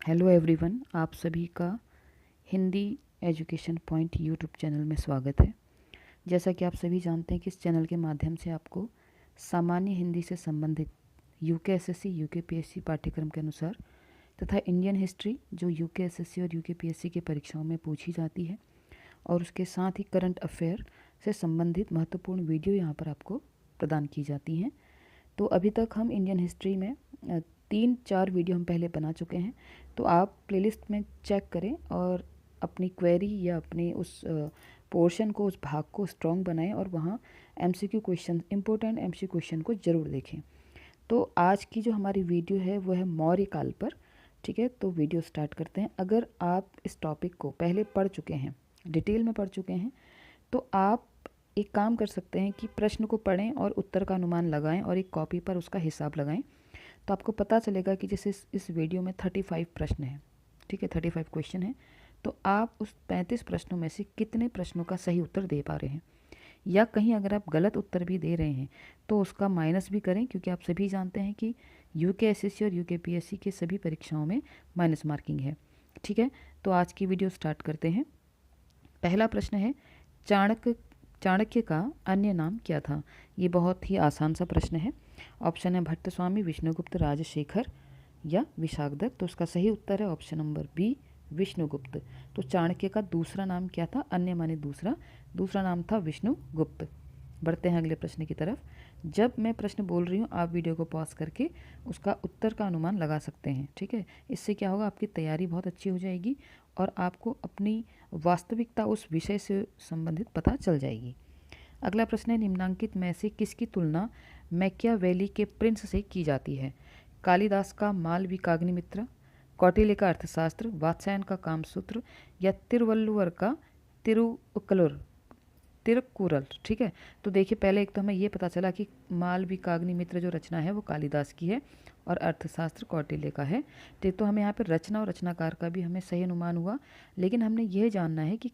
Hello everyone, आप सभी का Hindi education point YouTube channel में स्वागत है। जैसा कि आप सभी जानते हैं कि इस चैनल के माध्यम से आपको सामान्य हिंदी से संबंधित यूकेएसएससी यूकेपीएससी पाठ्यक्रम के अनुसार तथा इंडियन हिस्ट्री जो यूकेएसएससी और यूकेपीएससी की परीक्षाओं में पूछी जाती है और उसके साथ ही करंट अफेयर से संबंधित महत्वपूर्ण वीडियो यहाँ पर आपको प्रदान की जाती हैं। तो अभी तक हम इंडियन हिस्ट्री में 3-4 वीडियो हम पहले बना चुके हैं, तो आप प्लेलिस्ट में चेक करें और अपनी क्वेरी या अपने उस पोर्शन को, उस भाग को स्ट्रॉन्ग बनाएं और वहाँ MCQ question, important MCQ question को ज़रूर देखें। तो आज की जो हमारी वीडियो है वो है मौर्य काल पर। ठीक है, तो वीडियो स्टार्ट करते हैं। अगर आप इस टॉपिक को पहले पढ़ चुके हैं, डिटेल में पढ़ चुके हैं, तो आप एक काम कर सकते हैं कि प्रश्न को पढ़ें और उत्तर का अनुमान लगाएं और एक कॉपी पर उसका हिसाब लगाएं। तो आपको पता चलेगा कि जैसे इस वीडियो में 35 प्रश्न हैं, ठीक है, 35 क्वेश्चन हैं, तो आप उस 35 प्रश्नों में से कितने प्रश्नों का सही उत्तर दे पा रहे हैं, या कहीं अगर आप गलत उत्तर भी दे रहे हैं तो उसका माइनस भी करें, क्योंकि आप सभी जानते हैं कि यूकेएसएससी और यूकेपीएससी के सभी परीक्षाओं में माइनस मार्किंग है। ठीक है, तो आज की वीडियो स्टार्ट करते हैं। पहला प्रश्न है, चाणक्य का अन्य नाम क्या था? ये बहुत ही आसान सा प्रश्न है। ऑप्शन है भट्ट स्वामी, विष्णुगुप्त, राजशेखर या विशाखदत्त। तो उसका सही उत्तर है ऑप्शन नंबर बी, विष्णुगुप्त। तो चाणक्य का दूसरा नाम क्या था? अन्य माने दूसरा नाम था विष्णुगुप्त। बढ़ते हैं अगले प्रश्न की तरफ। जब मैं प्रश्न बोल रही हूँ आप वीडियो को पॉज करके उसका उत्तर का अनुमान लगा सकते हैं। ठीक है, इससे क्या होगा, आपकी तैयारी बहुत अच्छी हो जाएगी और आपको अपनी वास्तविकता उस विषय से संबंधित पता चल जाएगी। अगला प्रश्न है, निम्नांकित में से किसकी तुलना मैकियावेली के प्रिंस से की जाती है? कालिदास का मालविकाग्निमित्र, कौटिल्य का अर्थशास्त्र, वात्स्यायन का कामसूत्र या तिरुवल्लुवर का तिरुक्कुरल। ठीक है, तो देखिए पहले एक तो हमें ये पता चला कि मालविकाग्निमित्र जो रचना है वो कालिदास की है और अर्थशास्त्र कौटिल्य का है। तो हमें यहाँ पर रचना और रचनाकार का भी हमें सही अनुमान हुआ, लेकिन हमने यह जानना है कि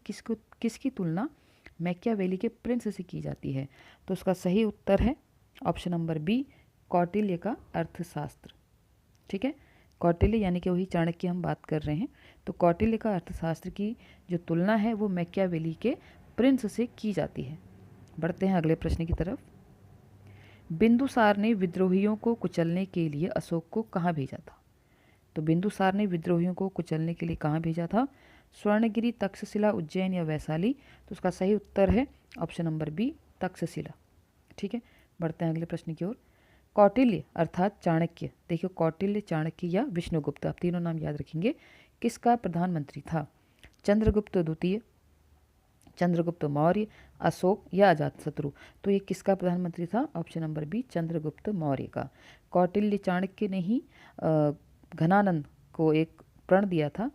किसकी तुलना मैकियावेली के प्रिंस से की जाती है। तो उसका सही उत्तर है ऑप्शन नंबर बी, कौटिल्य का अर्थशास्त्र। ठीक है, कौटिल्य यानी कि वही चाणक्य हम बात कर रहे हैं। तो कौटिल्य का अर्थशास्त्र की जो तुलना है वो मैकियावेली के प्रिंस से की जाती है। बढ़ते हैं अगले प्रश्न की तरफ। बिंदुसार ने विद्रोहियों को कुचलने के लिए अशोक को कहाँ भेजा था? तो बिंदुसार ने विद्रोहियों को कुचलने के लिए कहाँ भेजा था? स्वर्णगिरी, तक्षशिला, उज्जैन या वैशाली। तो उसका सही उत्तर है ऑप्शन नंबर बी, तक्षशिला। ठीक है, बढ़ते हैं अगले प्रश्न की ओर। कौटिल्य अर्थात चाणक्य, देखिए कौटिल्य, चाणक्य या विष्णुगुप्त, आप तीनों नाम याद रखेंगे, किसका प्रधानमंत्री था? चंद्रगुप्त द्वितीय, चंद्रगुप्त मौर्य, अशोक या अजातशत्रु। तो ये किसका प्रधानमंत्री था? Option number B, Chandragupta Maurya का। कौटिल्य चाणक्य ने ही घनानंद को एक प्रण दिया था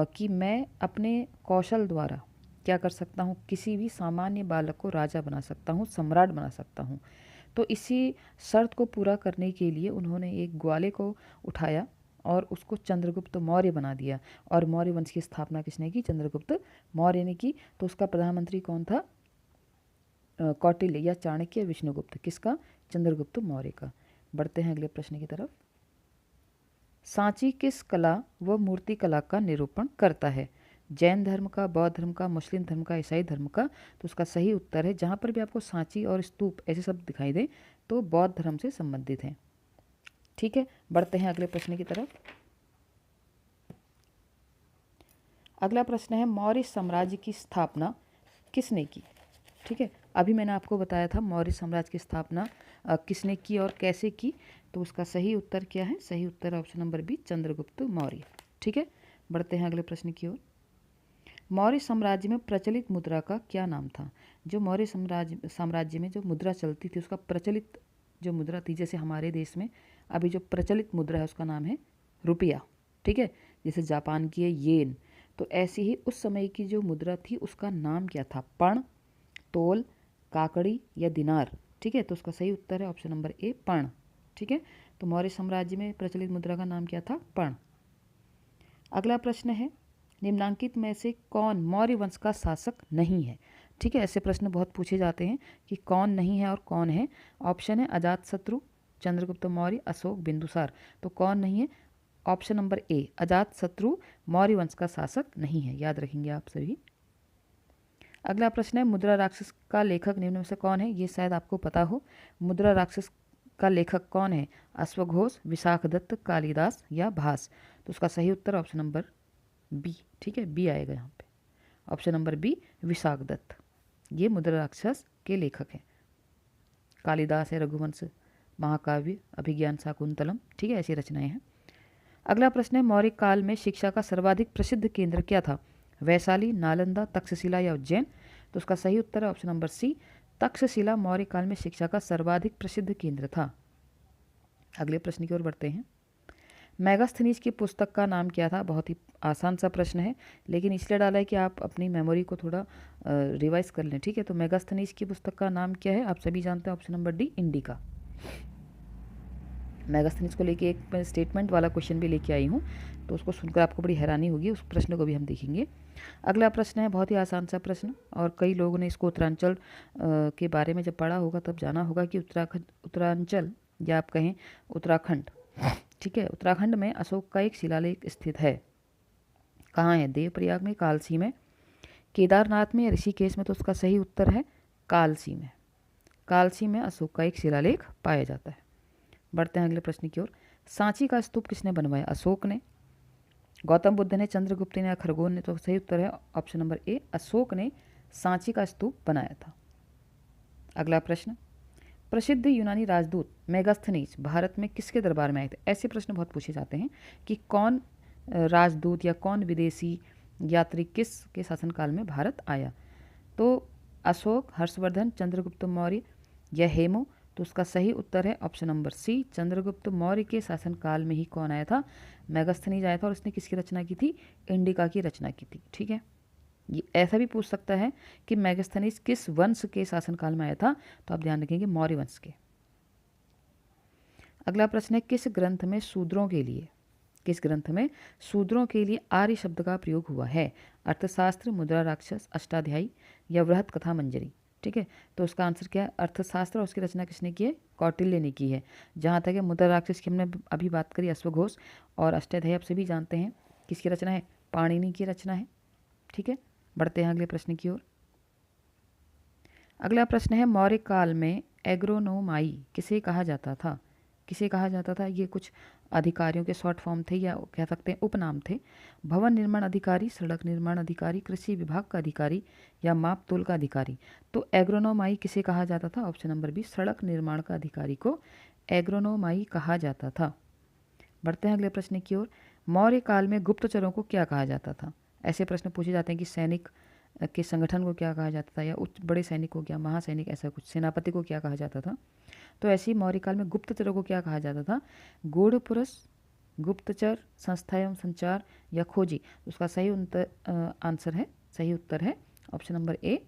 कि मैं अपने कौशल द्वारा क्या कर सकता हूँ, किसी भी सामान्य बालक को राजा बना सकता हूँ, सम्राट बना सकता हूँ। तो इसी शर्त को पूरा करने के लिए उन्होंने एक ग्वाले को उठाया और उसको चंद्रगुप्त मौर्य बना दिया। और मौर्य वंश की स्थापना किसने की? चंद्रगुप्त मौर्य ने की। तो उसका प्रधानमंत्री कौन था? कौटिल्य या चाणक्य, विष्णुगुप्त। किसका? चंद्रगुप्त मौर्य का। बढ़ते हैं अगले प्रश्न की तरफ। सांची किस कला व मूर्ति कला का निरूपण करता है? जैन धर्म का, बौद्ध धर्म का, मुस्लिम धर्म का, ईसाई धर्म का। तो उसका सही उत्तर है, जहाँ पर भी आपको सांची और स्तूप ऐसे शब्द दिखाई दे तो बौद्ध धर्म से संबंधित हैं। ठीक है, बढ़ते हैं अगले प्रश्न की तरफ। अगला प्रश्न है, मौर्य साम्राज्य की स्थापना किसने की? ठीक है, अभी मैंने आपको बताया था मौर्य साम्राज्य की स्थापना किसने की और कैसे की। तो उसका सही उत्तर क्या है? सही उत्तर option number B, Chandragupta Maurya. ठीक है, बढ़ते हैं अगले प्रश्न की ओर। मौर्य साम्राज्य में प्रचलित मुद्रा का क्या नाम था? जो मौर्य साम्राज्य में जो मुद्रा चलती थी, उसका प्रचलित जो मुद्रा थी, जैसे हमारे देश में अभी जो प्रचलित मुद्रा है उसका नाम है रुपया। ठीक है, जैसे जापान की है येन, तो ऐसी ही उस समय की जो मुद्रा थी उसका नाम क्या था? पण, तोल, काकड़ी या दिनार। ठीक है, तो उसका सही उत्तर है ऑप्शन नंबर ए, पण। ठीक है, तो मौर्य साम्राज्य में प्रचलित मुद्रा का नाम क्या था? पण। अगला प्रश्न है, निम्नांकित में से कौन मौर्य वंश का शासक नहीं है? ठीक है, ऐसे प्रश्न बहुत पूछे जाते हैं कि कौन नहीं है और कौन है। ऑप्शन है अजातशत्रु, चंद्रगुप्त मौर्य, अशोक, बिंदुसार। तो कौन नहीं है? ऑप्शन नंबर ए अजात शत्रु मौर्य वंश का शासक नहीं है, याद रखेंगे आप सभी। अगला प्रश्न है मुद्रा राक्षस का लेखक निम्न में से कौन है? ये शायद आपको पता हो। मुद्रा राक्षस का लेखक कौन है? अश्वघोष, विशाखदत्त, कालिदास या भास? तो उसका सही उत्तर ऑप्शन नंबर बी, ठीक है, बी आएगा यहाँ पे। ऑप्शन नंबर बी विशाखदत्त, ये मुद्रा राक्षस के लेखक हैं। कालिदास है रघुवंश, महाकाव्य, अभिज्ञान शाकुंतलम, ठीक है, ऐसी रचनाएं हैं। अगला प्रश्न है मौर्य काल में शिक्षा का सर्वाधिक प्रसिद्ध केंद्र क्या था? वैशाली, नालंदा, तक्षशिला या उज्जैन? तो उसका सही उत्तर है option number C, Takshashila Maurya काल में शिक्षा का सर्वाधिक प्रसिद्ध केंद्र था। अगले प्रश्न की ओर बढ़ते हैं। मेगास्थनीज की पुस्तक का नाम क्या था? बहुत ही आसान सा प्रश्न है, लेकिन इसलिए डाला है कि आप अपनी मेमोरी को थोड़ा रिवाइज कर लें, ठीक है। तो मेगास्थनीज की पुस्तक का नाम क्या है? आप सभी जानते हैं, option number D indica. Megasthenes को लेके एक मैं स्टेटमेंट वाला क्वेश्चन भी लेके आई हूँ, तो उसको सुनकर आपको बड़ी हैरानी होगी, उस प्रश्न को भी हम देखेंगे। अगला प्रश्न है बहुत ही आसान सा प्रश्न, और कई लोगों ने इसको उत्तरांचल के बारे में जब पढ़ा होगा तब जाना होगा कि उत्तरांचल या आप कहें उत्तराखंड, ठीक है, उत्तराखंड में अशोक का एक शिलालेख स्थित है। कहाँ है? देवप्रयाग में, कालसी में, केदारनाथ में या ऋषिकेश में? तो उसका सही उत्तर है कालसी में। कालसी में अशोक का एक शिलालेख पाया जाता है। बढ़ते हैं अगले प्रश्न की ओर। सांची का स्तूप किसने बनवाया? अशोक ने, गौतम बुद्ध ने, चंद्रगुप्त ने या खरगोन ने? तो सही उत्तर है ऑप्शन नंबर ए, अशोक ने सांची का स्तूप बनाया था। अगला प्रश्न, प्रसिद्ध यूनानी राजदूत मेगास्थनीज भारत में किसके दरबार में आए थे? ऐसे प्रश्न बहुत पूछे जाते हैं कि कौन राजदूत या कौन विदेशी यात्री किस के शासनकाल में भारत आया? तो अशोक, हर्षवर्धन, चंद्रगुप्त मौर्य या हेमू? तो उसका सही उत्तर है option number C, Chandragupta Maurya के शासनकाल में ही कौन आया था? मेगास्थनीज आया था, और उसने किसकी रचना की थी? इंडिका की रचना की थी, ठीक है। ये ऐसा भी पूछ सकता है कि मेगास्थनीज किस वंश के शासनकाल में आया था? तो आप ध्यान रखेंगे मौर्य वंश के। अगला प्रश्न है किस ग्रंथ में शूद्रों के लिए, किस ग्रंथ में शूद्रों के लिए आर्य शब्द का प्रयोग हुआ है? अर्थशास्त्र, मुद्रा राक्षस, अष्टाध्यायी या वृहत कथा मंजरी? ठीक है, तो उसका आंसर क्या है? अर्थशास्त्र, और उसकी रचना किसने की है? कौटिल्य ने की है। जहाँ तक है मुद्रा राक्षस की हमने अभी बात करी, अश्वघोष, और अष्टाध्यायी आप सभी जानते हैं किसकी रचना है? पाणिनि की रचना है, ठीक है। बढ़ते हैं अगले प्रश्न की ओर। अगला प्रश्न है मौर्य काल में एग्रोनोमाई किसे कहा जाता था? किसे कहा जाता था? ये कुछ अधिकारियों के शॉर्ट फॉर्म थे या कह सकते हैं उपनाम थे। भवन निर्माण अधिकारी, सड़क निर्माण अधिकारी, कृषि विभाग का अधिकारी या माप तोल का अधिकारी? तो एग्रोनोमाई किसे कहा जाता था? ऑप्शन नंबर बी, सड़क निर्माण का अधिकारी को एग्रोनोमाई कहा जाता था। बढ़ते हैं अगले प्रश्न की ओर। मौर्य काल में गुप्तचरों को क्या कहा जाता था? ऐसे प्रश्न पूछे जाते हैं कि सैनिक के संगठन को क्या कहा जाता था, या उच्च बड़े सैनिक को क्या, महासैनिक, ऐसा कुछ, सेनापति को क्या कहा जाता था? तो ऐसे ही मौर्य काल में गुप्तचरों को क्या कहा जाता था? गूढ़ पुरुष, गुप्तचर, संस्था एवं संचार या खोजी? उसका सही आंसर है, सही उत्तर है ऑप्शन नंबर ए,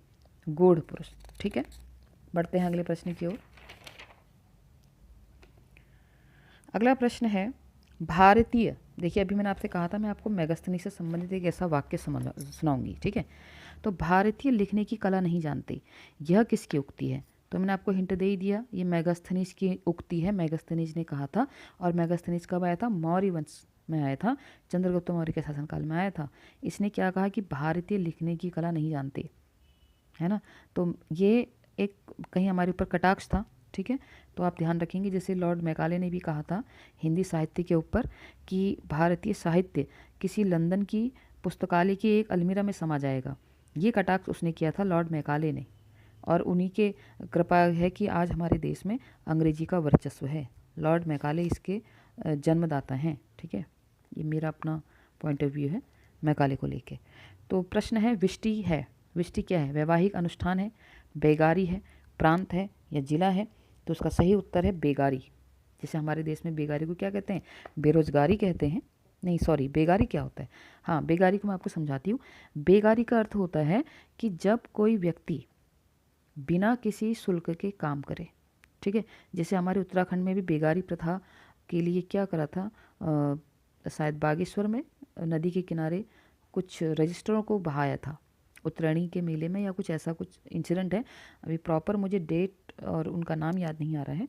गूढ़ पुरुष, ठीक है। बढ़ते हैं अगले प्रश्न की ओर। अगला प्रश्न है भारतीय, देखिए अभी मैंने आपसे कहा था मैं आपको मेगास्थनीज से संबंधित एक ऐसा वाक्य सुनाऊंगी, ठीक है। तो भारतीय लिखने की कला नहीं जानते, यह किसकी उक्ति है? तो मैंने आपको हिंट दे ही दिया, ये मेगास्थनीज की उक्ति है, मेगास्थनीज ने कहा था। और मेगास्थनीज कब आया था? मौर्य वंश में आया था, चंद्रगुप्त मौर्य के शासनकाल में आया था। इसने क्या कहा कि भारतीय लिखने की कला नहीं जानते, है ना। तो ये एक कहीं हमारे ऊपर कटाक्ष था, ठीक है। तो आप ध्यान रखेंगे, जैसे लॉर्ड मैकाले ने भी कहा था हिंदी साहित्य के ऊपर कि भारतीय साहित्य किसी लंदन की पुस्तकालय की एक अलमीरा में समा जाएगा। ये कटाक्ष उसने किया था लॉर्ड मैकाले ने, और उन्हीं के कृपा है कि आज हमारे देश में अंग्रेजी का वर्चस्व है। लॉर्ड मैकाले इसके जन्मदाता हैं, ठीक है। ये मेरा अपना पॉइंट ऑफ व्यू है मैकाले को लेके। तो प्रश्न है विष्टि है, विष्टि क्या है? वैवाहिक अनुष्ठान है, बेगारी है, प्रांत है या जिला है? तो उसका सही उत्तर है बेगारी। जैसे हमारे देश में बेगारी को क्या कहते हैं? बेरोजगारी कहते हैं। नहीं सॉरी, बेगारी क्या होता है? हाँ, बेगारी को मैं आपको समझाती हूँ। बेगारी का अर्थ होता है कि जब कोई व्यक्ति बिना किसी शुल्क के काम करे, ठीक है। जैसे हमारे उत्तराखंड में भी बेगारी प्रथा के लिए क्या करा था, शायद बागेश्वर में नदी के किनारे कुछ रजिस्टरों को बहाया था उत्तरायणी के मेले में, या कुछ ऐसा कुछ इंसिडेंट है। अभी प्रॉपर मुझे डेट और उनका नाम याद नहीं आ रहा है।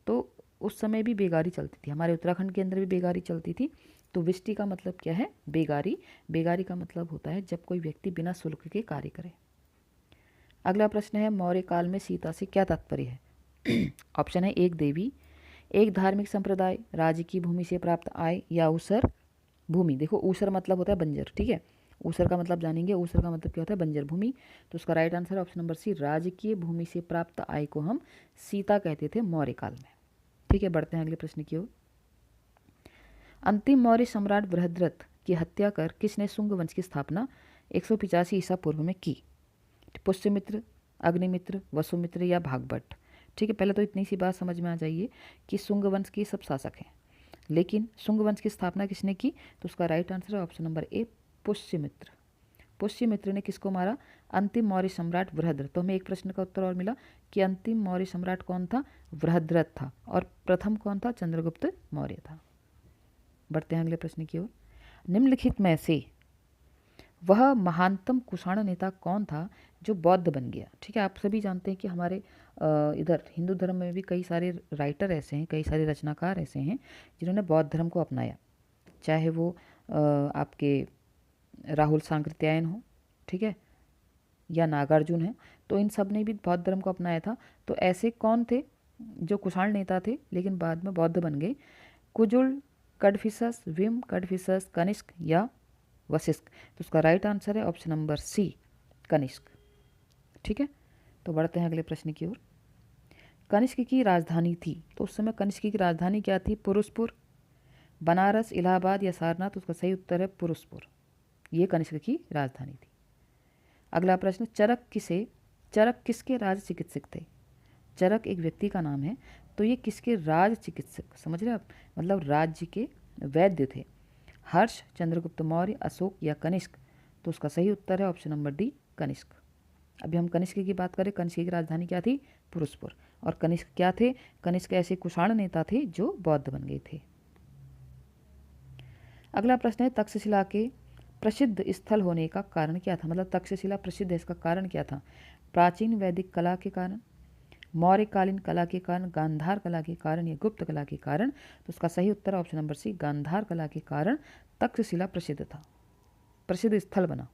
तो उस समय भी बेगारी चलती थी, हमारे उत्तराखंड के अंदर भी बेगारी चलती थी। तो विष्टि का मतलब क्या है? बेगारी। बेगारी का मतलब होता है जब कोई व्यक्ति बिना शुल्क के कार्य करे। अगला प्रश्न है, मौर्य काल में सीता से क्या तात्पर्य है? ऑप्शन है, एक देवी, एक धार्मिक संप्रदाय, राज्य की भूमि से प्राप्त आय या ऊसर भूमि। देखो ऊसर मतलब होता है बंजर, ठीक है। ऊसर का मतलब जानेंगे, ऊसर का मतलब क्या होता है? बंजर भूमि। तो उसका राइट आंसर है ऑप्शन नंबर सी, राजकीय भूमि से प्राप्त आय को हम सीता कहते थे मौर्य काल में। ठीक है, बढ़ते हैं अगले प्रश्न की ओर। अंतिम मौर्य सम्राट बृहद्रथ की हत्या कर किसने शुंग वंश की स्थापना 185 ईसा पूर्व में की? पुष्यमित्र, अग्निमित्र, वसुमित्र या भागभट्ट? ठीक है, पहले तो इतनी सी बात समझ में आ जाइए कि शुंग वंश के सब शासक हैं, लेकिन शुंग वंश की स्थापना किसने की? तो उसका राइट आंसर है ऑप्शन नंबर ए, पुष्यमित्र। पुष्यमित्र ने किसको मारा? अंतिम मौर्य सम्राट बृहद्रथ। तो हमें एक प्रश्न का उत्तर और मिला कि अंतिम मौर्य सम्राट कौन था? बृहद्रथ था। और प्रथम कौन था? चंद्रगुप्त मौर्य था। बढ़ते हैं अगले प्रश्न की ओर। निम्नलिखित में से वह महानतम कुषाण नेता कौन था जो बौद्ध बन गया? ठीक है, आप सभी जानते हैं कि हमारे इधर हिंदू धर्म में भी कई सारे राइटर ऐसे हैं, कई सारे रचनाकार ऐसे हैं जिन्होंने बौद्ध धर्म को अपनाया। चाहे वो आपके राहुल सांकृत्यायन हो, ठीक है, या नागार्जुन है, तो इन सब ने भी बौद्ध धर्म को अपनाया था। तो ऐसे कौन थे जो कुषाण नेता थे लेकिन बाद में बौद्ध बन गए? कुजुल, कडफिसस, विम, कडफिसस, कनिष्क या वशिष्ठ? तो उसका राइट आंसर है ऑप्शन नंबर सी, कनिष्क। ठीक है, तो बढ़ते हैं अगले प्रश्न की ओर। कनिष्क की राजधानी थी, तो उस समय कनिष्क की राजधानी क्या थी? पुरुषपुर, बनारस, इलाहाबाद या सारनाथ? उसका सही उत्तर है पुरुषपुर। ये कनिष्क की राजधानी थी। अगला प्रश्न, चरक किसके राज चिकित्सक थे? चरक एक व्यक्ति का नाम है, तो ये किसके राज चिकित्सक, समझ रहे आप, मतलब राज्य के वैद्य थे? हर्ष, चंद्रगुप्त मौर्य, अशोक या कनिष्क? तो उसका सही उत्तर है ऑप्शन नंबर डी, कनिष्क। अभी हम कनिष्क की बात करें, कनिष्क की राजधानी क्या थी? पुरुषपुर। और कनिष्क क्या थे? कनिष्क ऐसे कुषाण नेता थे जो बौद्ध बन गए थे। अगला प्रश्न है, तक्षशिला के प्रसिद्ध स्थल होने का कारण क्या था? मतलब तक्षशिला प्रसिद्ध है, इसका कारण क्या था? प्राचीन वैदिक कला के कारण, मौर्यकालीन कला के कारण, गांधार कला के कारण या गुप्त कला के कारण? तो उसका सही उत्तर ऑप्शन नंबर सी, गांधार कला के कारण तक्षशिला प्रसिद्ध था, प्रसिद्ध स्थल बना।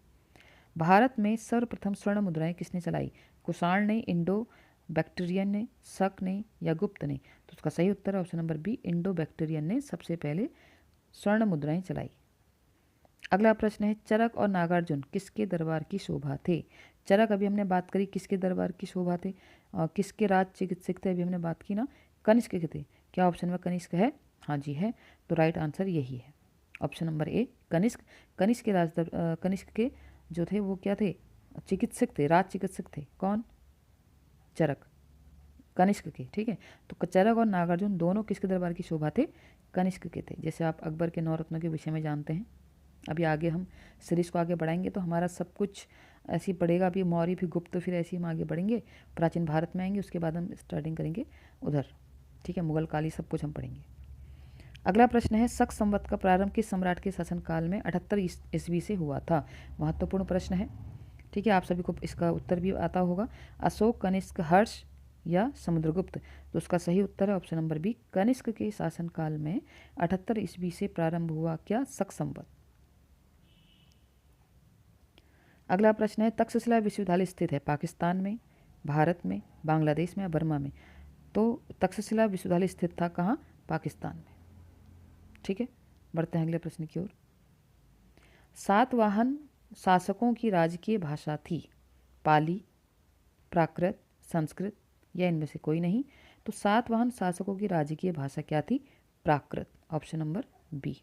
भारत में सर्वप्रथम स्वर्ण मुद्राएं किसने चलाई? कुषाण ने, इंडो बैक्टीरियन ने, शक ने या गुप्त ने? तो उसका सही उत्तर option number B, Indo Bactrian ने सबसे पहले स्वर्ण मुद्राएं चलाई। अगला प्रश्न है, चरक और नागार्जुन किसके दरबार की शोभा थे? चरक अभी हमने बात करी किसके दरबार की शोभा थे, और किसके राज चिकित्सक थे अभी हमने बात की ना, कनिष्क के थे। क्या ऑप्शन में कनिष्क है? हाँ जी है, तो राइट आंसर यही है option number A, Kanishka. Kanishka के जो थे वो क्या थे? चिकित्सक थे, राज चिकित्सक थे। कौन? चरक, कनिष्क के। ठीक है, तो चरक और नागार्जुन दोनों किसके दरबार की शोभा थे? कनिष्क के थे। जैसे आप अकबर के नौरत्नों के विषय में जानते हैं। अभी आगे हम सीरीज़ को आगे बढ़ाएंगे तो हमारा सब कुछ ऐसे ही पड़ेगा। अभी मौर्य फिर गुप्त, फिर ऐसे ही हम आगे बढ़ेंगे, प्राचीन भारत में आएंगे, उसके बाद हम स्टार्टिंग करेंगे उधर। ठीक है, मुगल काली सब कुछ हम पढ़ेंगे। अगला प्रश्न है, शक संवत का प्रारंभ किस सम्राट के शासनकाल में 78 ईस्वी से हुआ था? महत्वपूर्ण प्रश्न है। ठीक है, आप सभी को इसका उत्तर भी आता होगा। अशोक, कनिष्क, हर्ष या समुद्रगुप्त? तो उसका सही उत्तर है ऑप्शन नंबर बी, कनिष्क के शासनकाल में 78 ईस्वी से प्रारंभ हुआ क्या? शक संवत। अगला प्रश्न है, तक्षशिला विश्वविद्यालय स्थित है पाकिस्तान में, भारत में, बांग्लादेश में या बर्मा में? तो तक्षशिला विश्वविद्यालय स्थित था कहाँ? पाकिस्तान में। ठीक है, बढ़ते हैं अगले प्रश्न की ओर। सातवाहन शासकों की राजकीय भाषा थी पाली, प्राकृत, संस्कृत या इनमें से कोई नहीं? तो सातवाहन शासकों की राजकीय भाषा क्या थी? Prakrit. Option number B,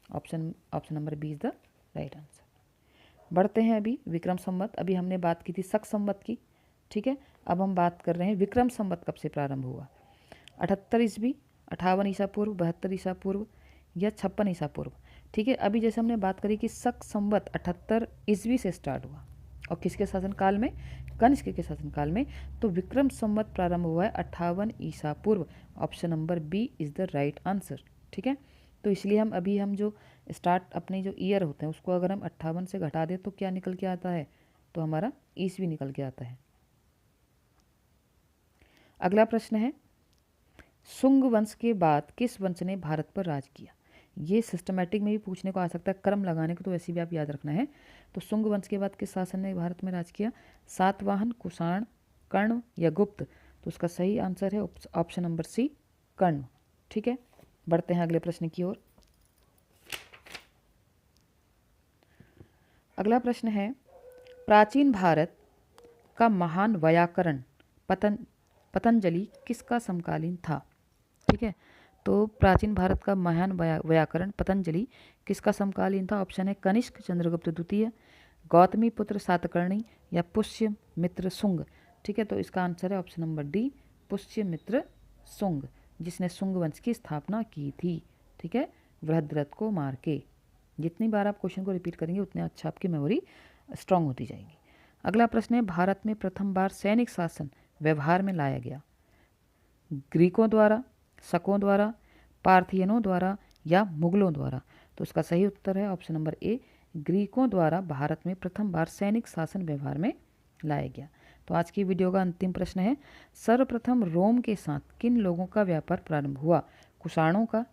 option number B is the right answer. बढ़ते हैं अभी विक्रम संवत। अभी हमने बात की थी शक संवत की, ठीक है। अब हम बात कर रहे हैं विक्रम संवत कब से प्रारंभ हुआ? 78 ईस्वी, 58 ईसा पूर्व, 72 ईसा पूर्व या 56 ईसा पूर्व? ठीक है, अभी जैसे हमने बात करी कि शक संवत 78 ईस्वी से स्टार्ट हुआ और किसके शासनकाल में? कनिष्क के शासनकाल में। तो विक्रम संवत प्रारंभ हुआ है 58 ईसा पूर्व। Option number B is the right answer. ठीक है, तो इसलिए हम जो स्टार्ट अपने जो ईयर होते हैं उसको अगर हम 58 से घटा दें तो क्या निकल के आता है? तो हमारा ईस्वी निकल के आता है। अगला प्रश्न है, शुंग वंश के बाद किस वंश ने भारत पर राज किया? ये सिस्टमेटिक में भी पूछने को आ सकता है, क्रम लगाने को, तो ऐसे भी आप याद रखना है। तो शुंग वंश के बाद किस शासन ने भारत में राज किया? सातवाहन, कुषाण, कर्ण या गुप्त? तो उसका सही आंसर है ऑप्शन नंबर सी, कर्ण। ठीक है, बढ़ते हैं अगले प्रश्न की ओर। अगला प्रश्न है, प्राचीन भारत का महान व्याकरण पतंजलि किसका समकालीन था? ठीक है, तो प्राचीन भारत का महान व्याकरण पतंजलि किसका समकालीन था? ऑप्शन है कनिष्क चंद्रगुप्त द्वितीय, गौतमी पुत्र सातकर्णी या पुष्यमित्र शुंग। ठीक है, तो इसका आंसर है option number D, Pushyamitra Shunga, जिसने शुंग वंश की स्थापना की थी। ठीक है, बृहद्रथ को मार के। जितनी बार आप क्वेश्चन को रिपीट करेंगे उतने अच्छा आपकी मेमोरी स्ट्रांग होती जाएगी। अगला प्रश्न है, भारत में प्रथम बार सैनिक शासन व्यवहार में लाया गया? ग्रीकों द्वारा, शकों द्वारा, पार्थियनों द्वारा या मुगलों द्वारा? तो उसका सही उत्तर है ऑप्शन नंबर ए, ग्रीकों द्वारा भारत में प्रथम बार सैनिक शासन व्यवहार में लाया गया। तो आज की वीडियो का अंतिम प्रश्न है, सर्वप्रथम रोम के साथ किन लोगों का व्यापार प्रारंभ हुआ? कुषाणों का,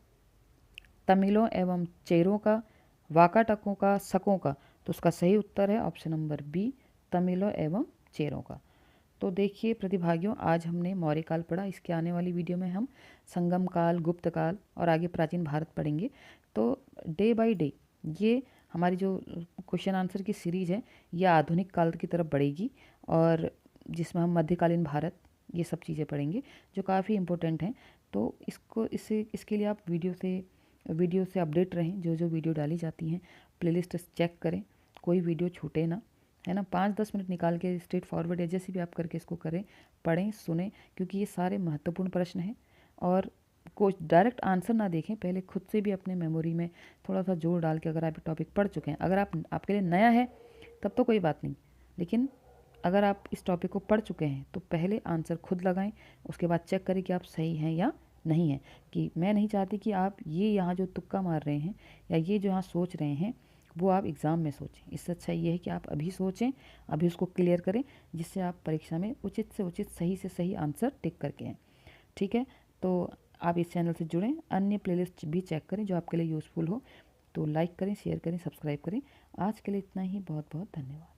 तमिलों एवं चेरों का, वाकाटकों का, शकों का? तो उसका सही उत्तर है ऑप्शन नंबर बी, तमिलों एवं चेरों का। तो देखिए प्रतिभागियों, आज हमने मौर्य काल पढ़ा, इसके आने वाली वीडियो में हम संगम काल, गुप्त काल और आगे प्राचीन भारत पढ़ेंगे। तो डे बाय डे ये हमारी जो क्वेश्चन आंसर की सीरीज़ है ये आधुनिक काल की तरफ बढ़ेगी, और जिसमें हम मध्यकालीन भारत ये सब चीज़ें पढ़ेंगे जो काफ़ी इंपॉर्टेंट हैं। तो इसके लिए आप वीडियो से अपडेट रहें, जो जो वीडियो डाली जाती हैं प्लेलिस्ट चेक करें, कोई वीडियो छूटे ना, है ना। 5-10 मिनट निकाल के स्ट्रेट फॉरवर्ड या जैसे भी आप करके इसको करें, पढ़ें, सुने, क्योंकि ये सारे महत्वपूर्ण प्रश्न हैं। और कुछ डायरेक्ट आंसर ना देखें, पहले खुद से भी अपने मेमोरी में थोड़ा सा जोर डाल के, अगर आप टॉपिक पढ़ चुके हैं, अगर आपके लिए नया है तब तो कोई बात नहीं, लेकिन अगर आप इस टॉपिक को पढ़ चुके हैं तो पहले आंसर खुद लगाएं, उसके बाद चेक करें कि आप सही हैं या नहीं है। कि मैं नहीं चाहती कि आप ये यहाँ जो तुक्का मार रहे हैं या ये जो यहाँ सोच रहे हैं वो आप एग्ज़ाम में सोचें। इससे अच्छा ये है कि आप अभी सोचें, अभी उसको क्लियर करें, जिससे आप परीक्षा में उचित से उचित, सही से सही आंसर टिक करके आएँ। ठीक है, तो आप इस चैनल से जुड़ें, अन्य प्लेलिस्ट भी चेक करें जो आपके लिए यूज़फुल हो। तो लाइक करें, शेयर करें, सब्सक्राइब करें। आज के लिए इतना ही, बहुत बहुत धन्यवाद।